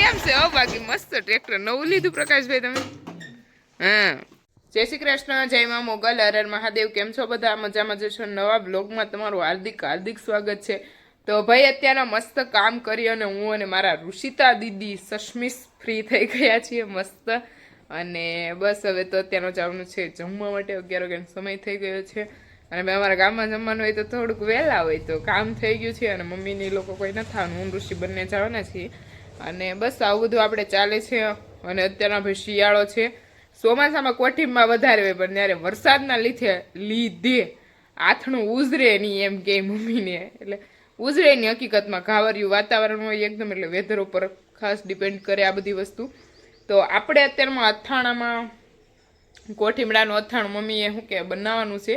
એમ છે હો બાકી મસ્ત ટ્રેક્ટર નવું લીધું પ્રકાશભાઈ તમે હા જય શ્રી કૃષ્ણ જય માં મોગલ હર હર મહાદેવ કેમ છો બધા મજામાં જશો નવા બ્લોગમાં તમારું હાર્દિક હાર્દિક સ્વાગત છે તો ભાઈ અત્યારે મસ્ત કામ કરી અને હું અને મારા ઋષિતા દીદી સશમીશ ફ્રી થઈ ગયા છીએ મસ્ત અને બસ હવે તો અત્યારનો જવાનું છે જમવા માટે 11 વાગ્યાનો સમય થઈ ગયો છે અને મેં અમારા ગામમાં જમવાનું હોય તો થોડુંક વહેલા હોય તો કામ થઈ ગયું છે અને મમ્મીની લોકો કોઈ નથી આવવાનું હું ઋષિ બંને જવાના છીએ અને બસ આવું બધું આપણે ચાલે છે અને અત્યારના ભાઈ શિયાળો છે ચોમાસામાં કોઠીમાં વધારે હોય પણ ત્યારે વરસાદના લીધે આથણું ઉઝરે નહીં એમ કે મમ્મીને એટલે ઉઝરે નહીં હકીકતમાં ઘાવર્યું વાતાવરણ હોય એકદમ એટલે વેધર ઉપર ખાસ ડિપેન્ડ કરે આ બધી વસ્તુ તો આપણે અત્યારમાં અથાણામાં કોઠીમડાનું અથાણું મમ્મીએ શું કે બનાવવાનું છે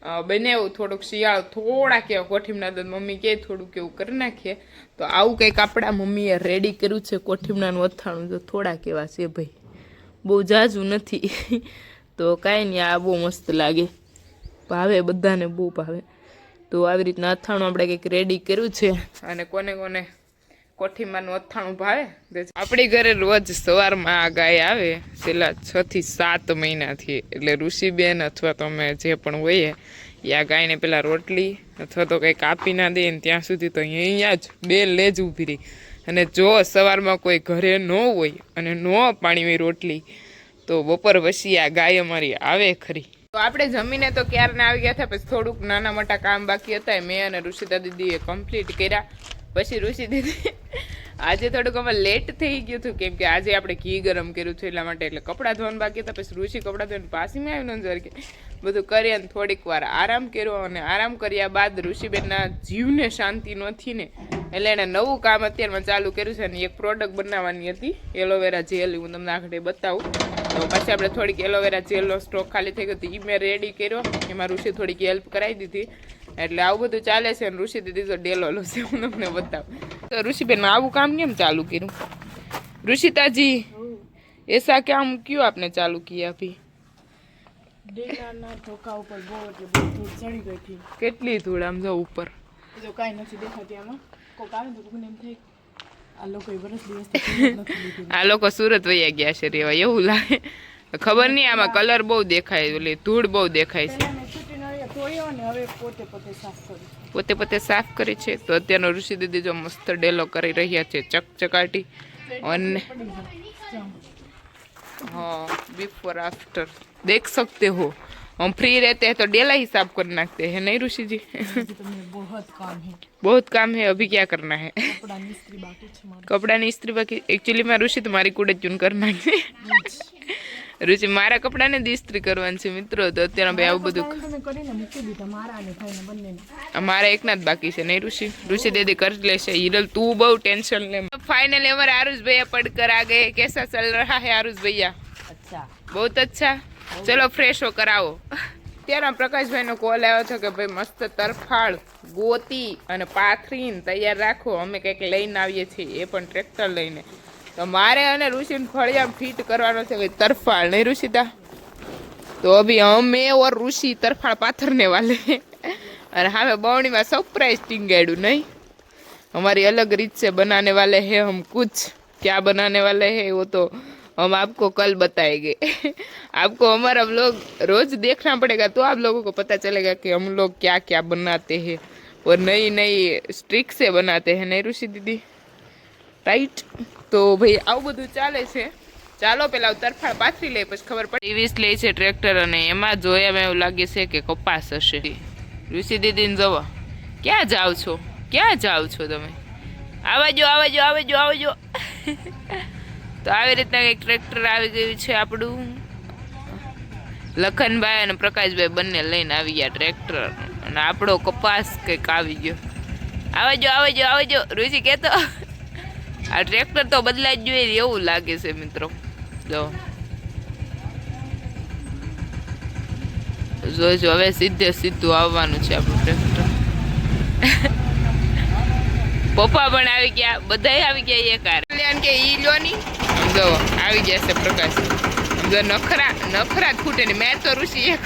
બનાવ્યું થોડુંક શિયાળો થોડાક એવા કોઠીમડા તો મમ્મી કહે થોડુંક એવું કરી નાખીએ તો આવું કંઈક આપણા મમ્મીએ રેડી કર્યું છે કોઠીમડાનું અથાણું તો થોડાક એવા છે ભાઈ બહુ ઝાઝું નથી તો કાંઈ નહીં આ બહુ મસ્ત લાગે ભાવે બધાને બહુ ભાવે તો આવી રીતના અથાણું આપણે કંઈક રેડી કર્યું છે અને કોને કોને કોઠીમાંનું અથાણું ભાવે આપણી ઘરે રોજ સવારમાં આ ગાય આવે છેલ્લા 6 થી 7 મહિનાથી એટલે ઋષિબેન અથવા તો અમે જે પણ હોઈએ એ આ ગાયને પેલા રોટલી અથવા તો કંઈ કાપી ના દે ને ત્યાં સુધી તો અહીંયા જ બે લેજ ઊભી રહી અને જો સવારમાં કોઈ ઘરે ન હોય અને ન પાણી હોય રોટલી તો બપોર પછી આ ગાય અમારી આવે ખરી તો આપણે જમીને તો ક્યારના આવી ગયા હતા પછી થોડુંક નાના મોટા કામ બાકી હતા મેં અને ઋષિતા દીદીએ કમ્પ્લીટ કર્યા પછી ઋષિ દીદી આજે થોડુંક અમે લેટ થઈ ગયું હતું કેમ કે આજે આપણે ઘી ગરમ કર્યું છે એટલા માટે એટલે કપડાં ધોવાનું બાકી હતા પછી ઋષિ કપડાં ધોઈને પાસીમાં આવ્યું નજર કે બધું કરી અને થોડીક વાર આરામ કર્યો અને આરામ કર્યા બાદ ઋષિબેનના જીવને શાંતિ નથી ને એટલે એણે નવું કામ અત્યારમાં ચાલુ કર્યું છે અને એક પ્રોડક્ટ બનાવવાની હતી એલોવેરા જેલ હું તમને આગળ બતાવું તો પછી આપણે થોડીક એલોવેરા જેલનો સ્ટોક ખાલી થઈ ગયો હતો એ મેં રેડી કર્યો એમાં ઋષિ થોડીક હેલ્પ કરાવી દીધી એટલે આવું બધું ચાલે છે અને ઋષિ દીદી તો ડેલો છે હું તમને બતાવું તો ऋषिबेन આવું કામ કેમ ચાલુ કર્યું ऋषिताजी ऐसा काम क्यों आपने चालू किया अभी ડેલાના ઠોકા ઉપર બહુ એટલે બહુ ધૂળ ચડી ગઈ હતી કેટલી ધૂળ આમ જો ઉપર જો કાંઈ નથી દેખાતી આમાં કોક આવે તો કોઈને એમ થાય આ લોકોએ વરસ દિવસ આ લોકો સુરત વયા ગયા છે રેવા એવું લાગે ખબર નહીં આમાં કલર બહુ દેખાય એટલે ધૂળ બહુ દેખાય છે હવે પોતે પોતે સાફ કરી છે તો અત્યારનો ઋષિ દીદી જો મસ્ત ડેલો કરી રહ્યા છે ચકચકાટી અને हाँ बिफोर आफ्टर देख सकते हो हम फ्री रहते हैं तो डेला ही साफ कर नाखते हैं नहीं ऋषि जी बहुत काम है अभी क्या करना है कपड़ा ની ઇસ્ત્રી બાકી एक्चुअली में ऋषि तुम्हारी कूड़े चून करना है ऋषि मारा कपड़ा ने इस्त्री करवान છે મિત્રો તો અત્યારે ભાઈ આવું બધું અમારા એકના જ બાકી છે નહીં ऋषि दीदी कर लेશે હિરલ તું બહુ ટેન્શન લે फाइनली हमारे आरुष भैया पढ़कर आ गए कैसा चल रहा है आरुष भैया अच्छा बहुत अच्छा चलो फ्रेश होकर आओ ત્યારે પ્રકાશભાઈનો કોલ આવ્યો હતો કે ભાઈ મસ્ત તરફાળ ગોતી અને પાથરીને તૈયાર રાખો અમે કંઈક લઈને આવીએ છીએ એ પણ ટ્રેક્ટર લઈને તો મારે અને ऋषिને ફળિયામાં ફિટ કરવાનો છે ભાઈ તરફાળ નહીં ऋषिता तो अभी हमें और ऋषि तरफाड़ पाथरने वाले हैं और हमें बावणी में सरप्राइज टिंगाड़ू नहीं हमारी अलग रीत से बनाने वाले हैं हम कुछ क्या बनाने वाले हैं वो तो हम आपको कल बताएंगे आपको हमारा व्लॉग रोज देखना पड़ेगा तो आप लोगों को पता चलेगा कि हम लोग क्या क्या बनाते हैं और नई नई स्ट्रिक से बनाते हैं नहीं ऋषि दीदी राइट तो भाई આવું બધું ચાલે છે ચાલો પેલા તરફાળ પાથરી લે પછી ખબર પડે 20 લે છે ટ્રેક્ટર અને એમાં જોયા એવું લાગે છે કે કપાસ હશે ઋષિ દીદીને જવા ક્યાં જાવ છો તમે આવજો તો આવી રીતના એક ટ્રેક્ટર આવી ગયું છે આપણું લખનભાઈ અને પ્રકાશભાઈ બંને લઈને આવી ગયા ટ્રેક્ટર અને આપણો કપાસ કંઈક આવી ગયો આવજો ઋષિ કહેતો આ ટ્રેક્ટર તો બદલાઈ જ જોઈએ એવું લાગે છે મિત્રો જો જોજો હવે સીધું આવવાનું છે આપણું ટ્રેક્ટર પપ્પા પણ આવી ગયા બધાય આવી ગયા એક હારે કલ્યાણ કે ઈ લો ની જો આવી ગયા છે પ્રકાશ જો નખરા ખૂટે ને મેં તો ઋષિ એક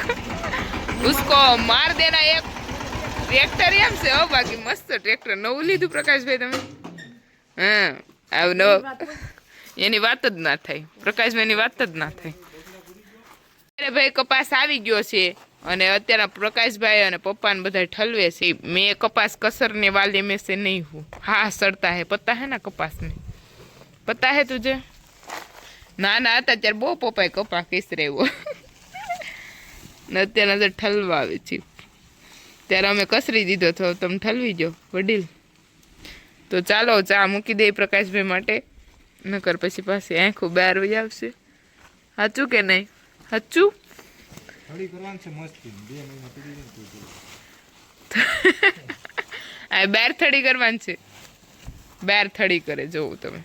उसको मार देना एक ट्रेक्टर एम से हो बाकी मस्त ट्रेक्टर नવું લીધું પ્રકાશભાઈ તમે हाँ આવું એની વાત જ ના થાય, પ્રકાશભાઈ ની વાત જ ના થાય. અરે ભાઈ કપાસ આવી ગયો છે અને અત્યારે પ્રકાશભાઈ અને પપ્પા ને બધા ઠલવે છે. મેં કપાસ कसर ने वाले में से नहीं हूँ. हाँ सड़ता है, पता है ना कपास में, पता है तुझे? ના હતા ત્યારે બહુ પપ્પાએ કપા કેસરે એવો ને અત્યારે ઠલવા આવે છે. ત્યારે અમે કસરી દીધો તો તમે ઠલવી જો વડીલ. તો ચાલો ચા મૂકી દઈએ પ્રકાશભાઈ માટે, નકર પછી પાછી આંખો બહાર વહી આવશે. સાચું કે નહીં? સાચું. આ બાર થડી કરવાની છે, બાર થડી કરે જોવું તમે.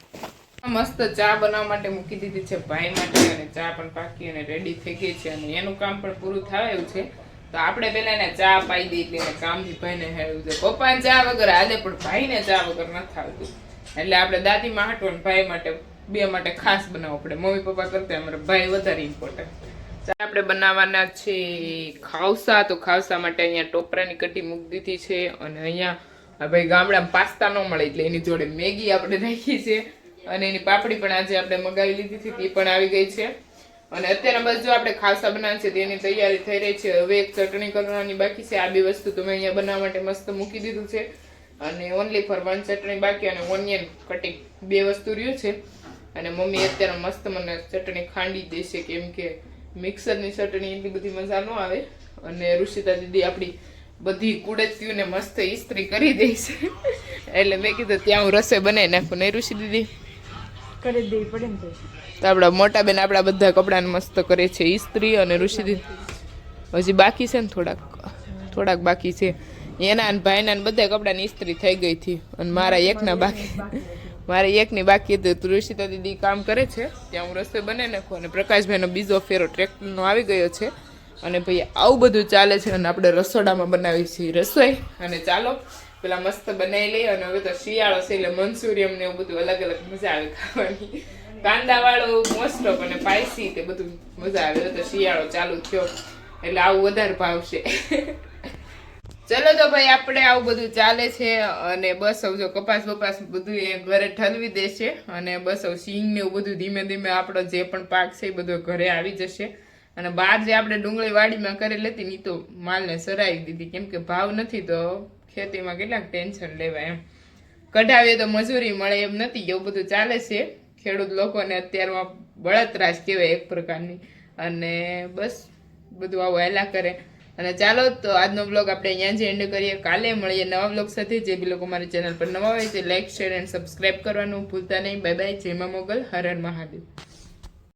મસ્ત ચા બનાવવા માટે મૂકી દીધી છે ભાઈ માટે, અને ચા પણ પાકી અને રેડી થઈ ગઈ છે અને એનું કામ પણ પૂરું થાય એવું છે. તો આપણે પેલા એને ચા પાઈ દઈએ એટલે એને કામથી ભાઈને હેળવું છે. પપ્પાને ચા વગર હાલે પણ ભાઈને ચા વગર નથી આવતું, એટલે આપણે દાદીમાં હાટો ને ભાઈ માટે બે માટે ખાસ બનાવવું પડે. મમ્મી પપ્પા કરતા અમારા ભાઈ વધારે ઇમ્પોર્ટન્ટ. ચા આપણે બનાવવાના છે ખાવસા. તો ખાવસા માટે અહીંયા ટોપરાની કઢી મૂકી દીધી છે અને અહીંયા ભાઈ ગામડામાં પાસ્તા ન મળે એટલે એની જોડે મેગી આપણે રાખી છે અને એની પાપડી પણ આજે આપણે મગાવી લીધી હતી, તે પણ આવી ગઈ છે. અને અત્યારે બસ જો આપણે ખાવસા બનાવવાનું છે તેની તૈયારી થઈ રહી છે. હવે એક ચટણી કરવાની બાકી છે. આ બે વસ્તુ તો મેં અહીંયા બનાવવા માટે મસ્ત મૂકી દીધું છે અને ઓનલી ફોર વન ચટણી બાકી અને ઓનિયન કટિંગ બે વસ્તુ રહ્યું છે. અને મમ્મી અત્યારે મસ્ત મને ચટણી ખાંડી દેશે, કેમ કે મિક્સરની ચટણી એટલી બધી મજા ન આવે. અને ઋષિતા દીદી આપણી બધી કુડતીઓને મસ્ત ઇસ્ત્રી કરી દે છે એટલે મેં કીધું ત્યાં હું રસોઈ બનાવી નાખું. નહીં ઋષિ દીદી? કરી દેવી પડે ને. તો આપણા મોટા બેન આપણા બધા કપડાને મસ્ત કરે છે ઇસ્ત્રી. અને ઋષિ દીદી હજી બાકી છે ને, થોડાક બાકી છે. એના અને ભાઈના ને બધા કપડાની ઇસ્ત્રી થઈ ગઈ હતી અને મારા એકની બાકી હતી. તો ઋષિતા દીદી કામ કરે છે ત્યાં હું રસોઈ બનાવી નાખું. અને પ્રકાશભાઈનો બીજો ફેરો ટ્રેક્ટરનો આવી ગયો છે અને ભાઈ આવું બધું ચાલે છે અને આપણે રસોડામાં બનાવી છીએ રસોઈ. અને ચાલો પેલા મસ્ત બનાવી લઈએ. અને હવે તો શિયાળો છે એટલે મંચુરિયમ ને એવું બધું અલગ અલગ મજા આવે ખાવાની. કાંદા વાળું મોસ્ટ ઓફ અને સ્પાઈસી તે બધું મજા આવે. તો શિયાળો ચાલુ થયો એટલે આવું વધારે ભાવશે. ચલો તો ભાઈ આપણે આવું બધું ચાલે છે અને બસ હવે જો કપાસ બપાસ બધું એ ઘરે ઠલવી દેશે અને બસ હવે સિંગ ને એવું બધું ધીમે ધીમે આપણો જે પણ પાક છે એ બધો ઘરે આવી જશે. અને બહાર જે આપણે ડુંગળી વાડીમાં કરેલી હતી ને તો માલને સરાવી દીધી, કેમ કે ભાવ નથી તો ખેતીમાં કેટલાક ટેન્શન લેવાય એમ. કઢાવીએ તો મજૂરી મળે એમ નથી, એવું બધું ચાલે છે. ખેડૂત લોકોને અત્યારમાં બળતરાજ કહેવાય એક પ્રકારની. અને બસ બધું આવું હેલા કરે. અને ચાલો તો આજનો બ્લોગ આપણે અહીંયા જ એન્ડ કરીએ. કાલે મળીએ નવા બ્લોગ સાથે. જે બી લોકો મારી ચેનલ પર નવા હોય તે લાઈક શેર એન્ડ સબસ્ક્રાઈબ કરવાનું ભૂલતા નહીં. Bye bye. જય મા મોગલ. હર હર મહાદેવ.